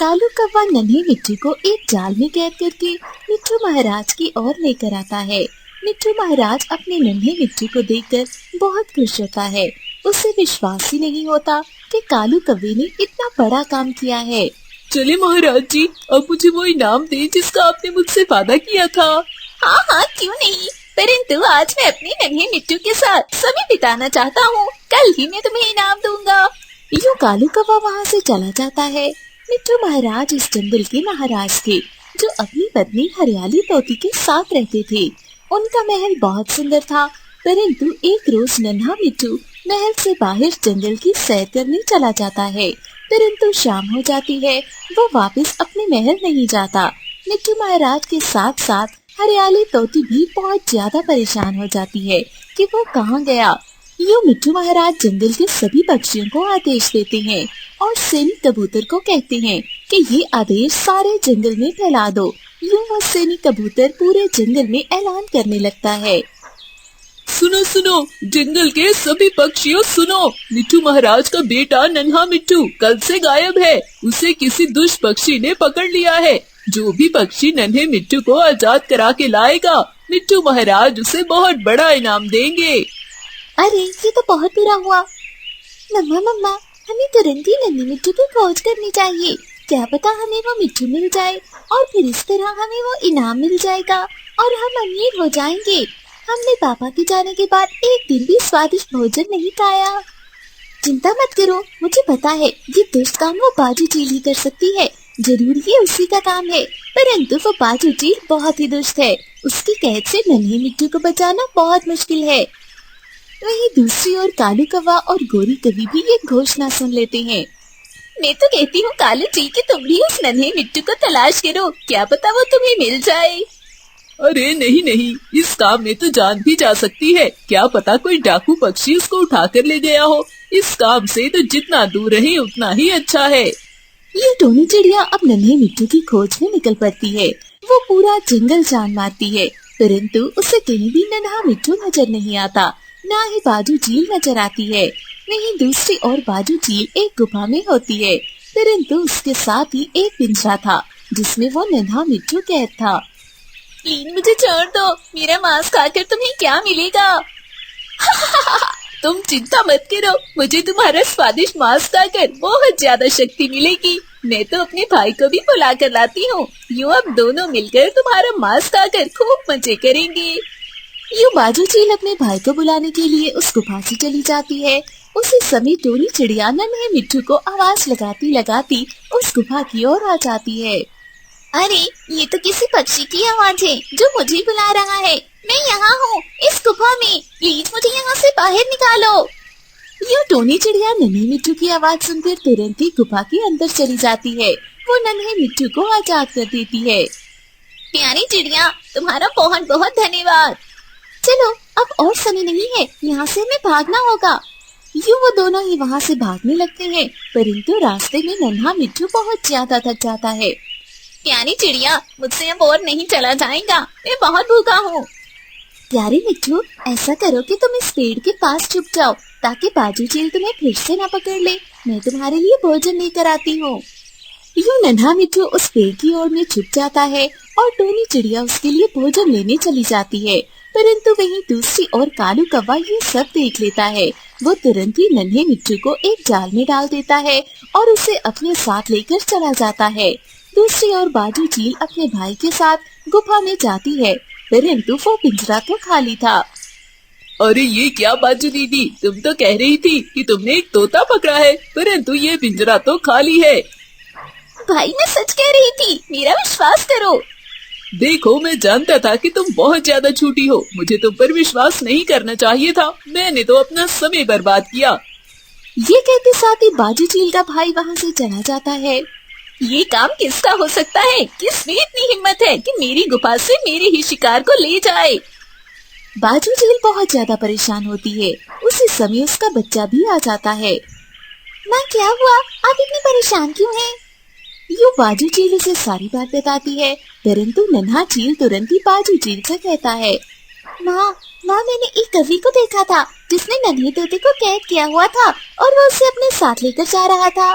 कालू कौवा नन्हे मिट्टू को एक जाल में कैद करके मिट्टू महाराज की ओर लेकर आता है। मिट्टू महाराज अपने नन्हे मिट्टू को देखकर बहुत खुश होता है। उसे विश्वास ही नहीं होता कि कालू कौवे ने इतना बड़ा काम किया है। चले महाराज जी, अब मुझे वो इनाम दें जिसका आपने मुझसे वादा किया था। हाँ हाँ, क्यों नहीं, परंतु आज मैं अपने नन्हे मिट्टू के साथ समय बिताना चाहता हूँ। कल ही मैं तुम्हें इनाम दूंगा। यूं कालू कौवा वहाँ से चला जाता है। मिट्टू महाराज इस जंगल के महाराज थे, जो अपनी पत्नी हरियाली तोती के साथ रहते थे। उनका महल बहुत सुंदर था, परंतु एक रोज नन्हा मिट्टू महल से बाहर जंगल की सैर करने चला जाता है, परंतु शाम हो जाती है। वो वापस अपने महल नहीं जाता। मिट्टू महाराज के साथ साथ हरियाली तोती भी बहुत ज्यादा परेशान हो जाती है कि वो कहाँ गया। यूं मिट्टू महाराज जंगल के सभी पक्षियों को आदेश देते हैं और सैनिक कबूतर को कहते हैं कि ये आदेश सारे जंगल में फैला दो। यूं वो सैनिक कबूतर पूरे जंगल में ऐलान करने लगता है। सुनो सुनो, जंगल के सभी पक्षियों सुनो, मिट्टू महाराज का बेटा नन्हा मिट्टू कल से गायब है। उसे किसी दुष्ट पक्षी ने पकड़ लिया है। जो भी पक्षी नन्हे मिट्टू को आजाद करा के लाएगा, मिट्टू महाराज उसे बहुत बड़ा इनाम देंगे। अरे ये तो बहुत बुरा हुआ। मम्मा, हमें तुरंत ही नन्हे मिट्टू की खोज करनी चाहिए। क्या पता हमें वो मिट्टू मिल जाए और फिर इस तरह हमें वो इनाम मिल जाएगा और हम अमीर हो जाएंगे। हमने पापा के जाने के बाद एक दिन भी स्वादिष्ट भोजन नहीं खाया। चिंता मत करो, मुझे पता है ये दुष्ट काम वो बाजू चील ही कर सकती है। जरूर ये उसी का काम है, परंतु वो बाजू चील बहुत ही दुष्ट है। उसकी कैद से नन्हे मिट्टू को बचाना बहुत मुश्किल है। वहीं दूसरी ओर कालू कौवा और गोरी कवि भी ये घोषणा सुन लेते हैं। मैं तो कहती हूँ कालू जी कि तुम भी उस नन्हे मिट्टू को तलाश करो, क्या पता वो तुम्हें मिल जाए। अरे नहीं नहीं, इस काम में तो जान भी जा सकती है। क्या पता कोई डाकू पक्षी उसको उठा कर ले गया हो। इस काम से तो जितना दूर रहे उतना ही अच्छा है। ये टोनी चिड़िया अब नन्हे मिट्टू की खोज में निकल पड़ती है। वो पूरा जंगल जान मारती है, परंतु उसे कहीं भी नन्हा मिट्टू नजर नहीं आता, ना ही बाजू चील नजर आती है। वहीं दूसरी ओर बाजू चील एक गुफा में होती है, परंतु उसके साथ ही एक पिंजरा था जिसमें वो नन्हा मिट्टू कैद था। प्लीज मुझे छोड़ दो, मेरा मांस खाकर तुम्हें क्या मिलेगा। तुम चिंता मत करो, मुझे तुम्हारा स्वादिष्ट मांस खाकर बहुत ज्यादा शक्ति मिलेगी। मैं तो अपने भाई को भी बुला कर लाती हूँ। यूँ अब दोनों मिलकर तुम्हारा मांस खाकर खूब मजे करेंगे। यूं बाजू चील अपने भाई को बुलाने के लिए उस गुफा से चली जाती है। उसी समय टोनी चिड़िया नन्हे मिट्टू को आवाज लगाती लगाती उस गुफा की ओर आ जाती है। अरे ये तो किसी पक्षी की आवाज है जो मुझे बुला रहा है। मैं यहाँ हूँ इस गुफा में, प्लीज मुझे यहाँ से बाहर निकालो। यूं टोनी चिड़िया नन्हे मिट्टू की आवाज सुनकर तुरंत ही गुफा के अंदर चली जाती है। वो नन्हे मिट्टू को आजाद कर देती है। प्यारी चिड़िया, तुम्हारा बहुत बहुत धन्यवाद। चलो अब और समय नहीं है, यहाँ से हमें भागना होगा। यूं वो दोनों ही वहाँ से भागने लगते हैं, परंतु रास्ते में नन्हा मिट्टू बहुत ज्यादा थक जाता है। प्यारी चिड़िया, मुझसे अब और नहीं चला जाएगा, मैं बहुत भूखा हूँ। प्यारे मिट्टू, ऐसा करो कि तुम इस पेड़ के पास छुप जाओ ताकि बाजू चील तुम्हें फिर से न पकड़ ले। मैं तुम्हारे लिए भोजन लेकर आती हूँ। यूं नन्हा मिट्टू उस पेड़ की ओर में छुप जाता है और टोनी चिड़िया उसके लिए भोजन लेने चली जाती है, परंतु वहीं दूसरी ओर कालू कौवा ये सब देख लेता है। वो तुरंत ही नन्हे मिट्टू को एक जाल में डाल देता है और उसे अपने साथ लेकर चला जाता है। दूसरी ओर बाजू चील अपने भाई के साथ गुफा में जाती है, परंतु वो पिंजरा तो खाली था। अरे ये क्या बाजू दीदी, तुम तो कह रही थी कि तुमने एक तोता पकड़ा है, परंतु ये पिंजरा तो खाली है। भाई मैं सच कह रही थी, मेरा विश्वास करो। देखो मैं जानता था कि तुम बहुत ज्यादा झूठी हो। मुझे तुम पर विश्वास नहीं करना चाहिए था। मैंने तो अपना समय बर्बाद किया। ये कहते साथ ही बाजू चील का भाई वहाँ से चला जाता है। ये काम किसका हो सकता है? किसमें इतनी हिम्मत है कि मेरी गुफा से मेरे ही शिकार को ले जाए? बाजू चील बहुत ज्यादा परेशान होती है। उसी समय उसका बच्चा भी आ जाता है। माँ क्या हुआ? आप इतनी परेशान क्यों हैं? यूं बाजू चील उसे सारी बात बताती है, परंतु नन्हा चील तुरंत ही बाजू चील से कहता है। माँ मैंने एक कवि को देखा था जिसने नन्हे तोते को कैद किया हुआ था और वो उसे अपने साथ लेकर जा रहा था।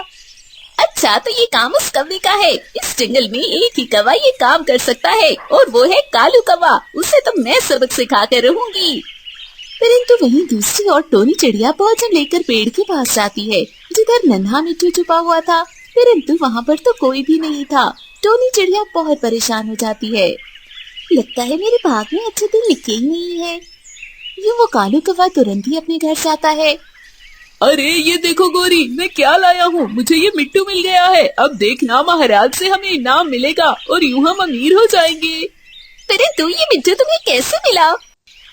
अच्छा, तो ये काम उस कौवे का है। इस जंगल में एक ही कौवा ये काम कर सकता है और वो है कालू कौवा। उसे तो मैं सबक सिखा कर रहूंगी। परंतु वहीं दूसरी ओर टोनी चिड़िया भोजन लेकर पेड़ के पास जाती है जिधर नन्हा मिट्टू छुपा हुआ था, परंतु वहाँ पर तो कोई भी नहीं था। टोनी चिड़िया बहुत परेशान हो जाती है। लगता है मेरे भाग में अच्छे दिन लिखे ही नहीं है। यूँ वो कालू कौवा तुरंत ही अपने घर जाता है। अरे ये देखो गोरी, मैं क्या लाया हूँ, मुझे ये मिट्टू मिल गया है। अब देखना महाराज से हमें इनाम मिलेगा और यूँ हम अमीर हो जाएंगे। परंतु ये मिट्टू तुम्हें कैसे मिला?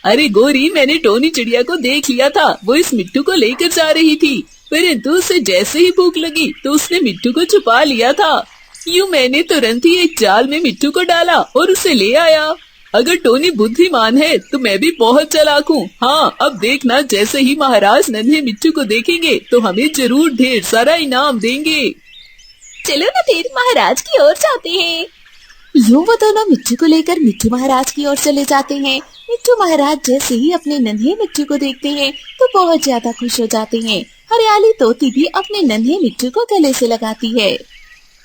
अरे गोरी, मैंने टोनी चिड़िया को देख लिया था, वो इस मिट्टू को लेकर जा रही थी, परंतु उसे जैसे ही भूख लगी तो उसने मिट्टू को छुपा लिया था। यूँ मैंने तुरंत ही एक जाल में मिट्टू को डाला और उसे ले आया। अगर टोनी बुद्धिमान है तो मैं भी बहुत चालाक हूँ। हाँ, अब देखना, जैसे ही महाराज नन्हे मिट्टू को देखेंगे तो हमें जरूर ढेर सारा इनाम देंगे। चलो न फिर महाराज की ओर जाते हैं। यूँ वो दोनों मिट्टू को लेकर मिट्टू महाराज की ओर चले जाते हैं। मिट्टू महाराज जैसे ही अपने नन्हे मिट्टू को देखते हैं तो बहुत ज्यादा खुश हो जाते हैं। हरियाली तोती भी अपने नन्हे मिट्टू को गले से लगाती है।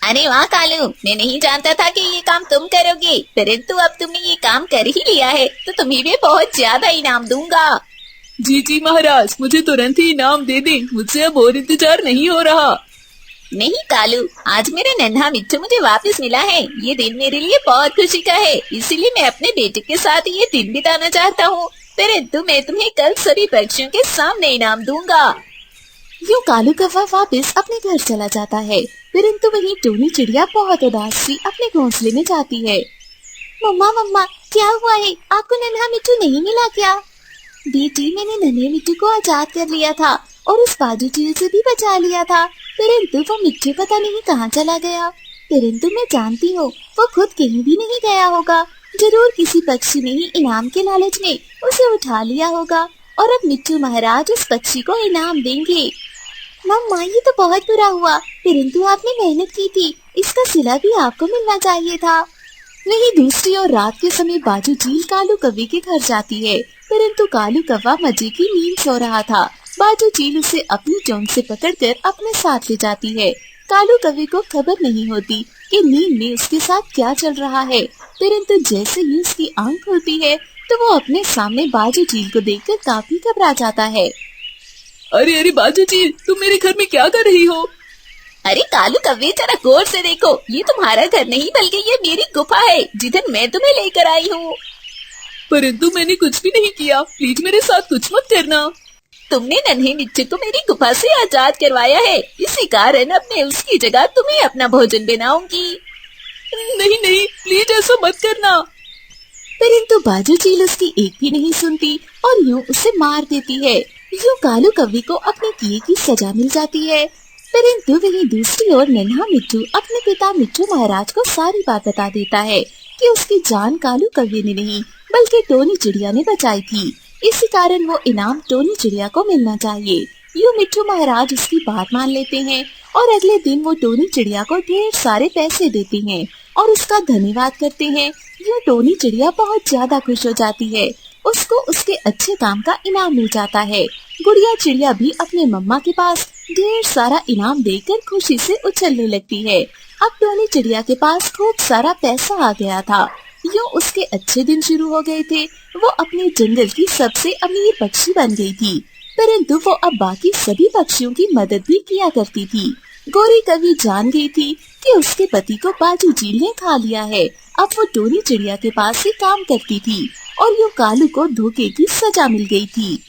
अरे वाह कालू, मैं नहीं जानता था कि ये काम तुम करोगे, परंतु अब तुमने ये काम कर ही लिया है तो तुम्हें भी बहुत ज्यादा इनाम दूंगा। जी जी महाराज, मुझे तुरंत ही इनाम दे दें, मुझसे अब और इंतजार नहीं हो रहा। नहीं कालू, आज मेरा नन्हा मिट्टू मुझे वापस मिला है। ये दिन मेरे लिए बहुत खुशी का है, इसीलिए मैं अपने बेटे के साथ ये दिन बिताना चाहता हूँ। परंतु मैं तुम्हें कल सभी पक्षियों के सामने इनाम दूंगा। यूँ कालू कौवा वापस अपने घर चला जाता है, परंतु वहीं टोनी चिड़िया बहुत उदास सी अपने घोंसले में जाती है। मम्मा मम्मा, क्या हुआ है? आपको नन्हा मिट्टू नहीं मिला क्या? बेटी, मैंने नन्हे मिट्टू को आजाद कर लिया था और उस बाजू चील से भी बचा लिया था, परंतु वो मिट्टू पता नहीं कहाँ चला गया। परंतु मैं जानती हूँ वो खुद कहीं भी नहीं गया होगा। जरूर किसी पक्षी ने ही इनाम के लालच में उसे उठा लिया होगा और अब मिट्टू महाराज उस पक्षी को इनाम देंगे। मम्मा, ये तो बहुत बुरा हुआ, परंतु आपने मेहनत की थी, इसका सिला भी आपको मिलना चाहिए था। वहीं दूसरी ओर रात के समय बाजू चील कालू कौवे के घर जाती है, परंतु कालू कौवा मजे की नींद सो रहा था। बाजू चील उसे अपनी चोंच से पकड़कर अपने साथ ले जाती है। कालू कौवे को खबर नहीं होती कि नींद में उसके साथ क्या चल रहा है, परंतु जैसे ही उसकी आंख खुलती है तो वो अपने सामने बाजू चील को देखकर काफी घबरा जाता है। अरे अरे बाजू चील, तुम मेरे घर में क्या कर रही हो? अरे कालू कौवे, जरा गौर से देखो, ये तुम्हारा घर नहीं बल्कि ये मेरी गुफा है जिधर मैं तुम्हें लेकर आई हूँ। परंतु मैंने कुछ भी नहीं किया, प्लीज मेरे साथ कुछ मत करना। तुमने नन्हे मिट्टू को मेरी गुफा से आजाद करवाया है, इसी कारण अब मैं उसकी जगह तुम्हें अपना भोजन बनाऊंगी। नहीं नहीं, प्लीज ऐसा मत करना। परंतु बाजू चील उसकी एक भी नहीं सुनती और यूँ उसे मार देती है। यूँ कालू कौवे को अपने किए की सजा मिल जाती है। परंतु वहीं दूसरी ओर नन्हा मिट्टू अपने पिता मिट्टू महाराज को सारी बात बता देता है कि उसकी जान कालू कौवे ने नहीं बल्कि टोनी चिड़िया ने बचाई थी। इसी कारण वो इनाम टोनी चिड़िया को मिलना चाहिए। यूँ मिट्टू महाराज उसकी बात मान लेते हैं और अगले दिन वो टोनी चिड़िया को ढेर सारे पैसे देते हैं और उसका धन्यवाद करते हैं। यूँ टोनी चिड़िया बहुत ज्यादा खुश हो जाती है, उसको उसके अच्छे काम का इनाम मिल जाता है। गुड़िया चिड़िया भी अपने मम्मा के पास ढेर सारा इनाम देकर खुशी से उछलने लगती है। अब टोनी चिड़िया के पास खूब सारा पैसा आ गया था। यूँ उसके अच्छे दिन शुरू हो गए थे। वो अपने जंगल की सबसे अमीर पक्षी बन गई थी, परंतु वो अब बाकी सभी पक्षियों की मदद भी किया करती थी। गोरी कभी जान गई थी कि उसके पति को बाजू चील ने खा लिया है। अब वो टोनी चिड़िया के पास ही काम करती थी और यूँ कालू को धोखे की सजा मिल गई थी।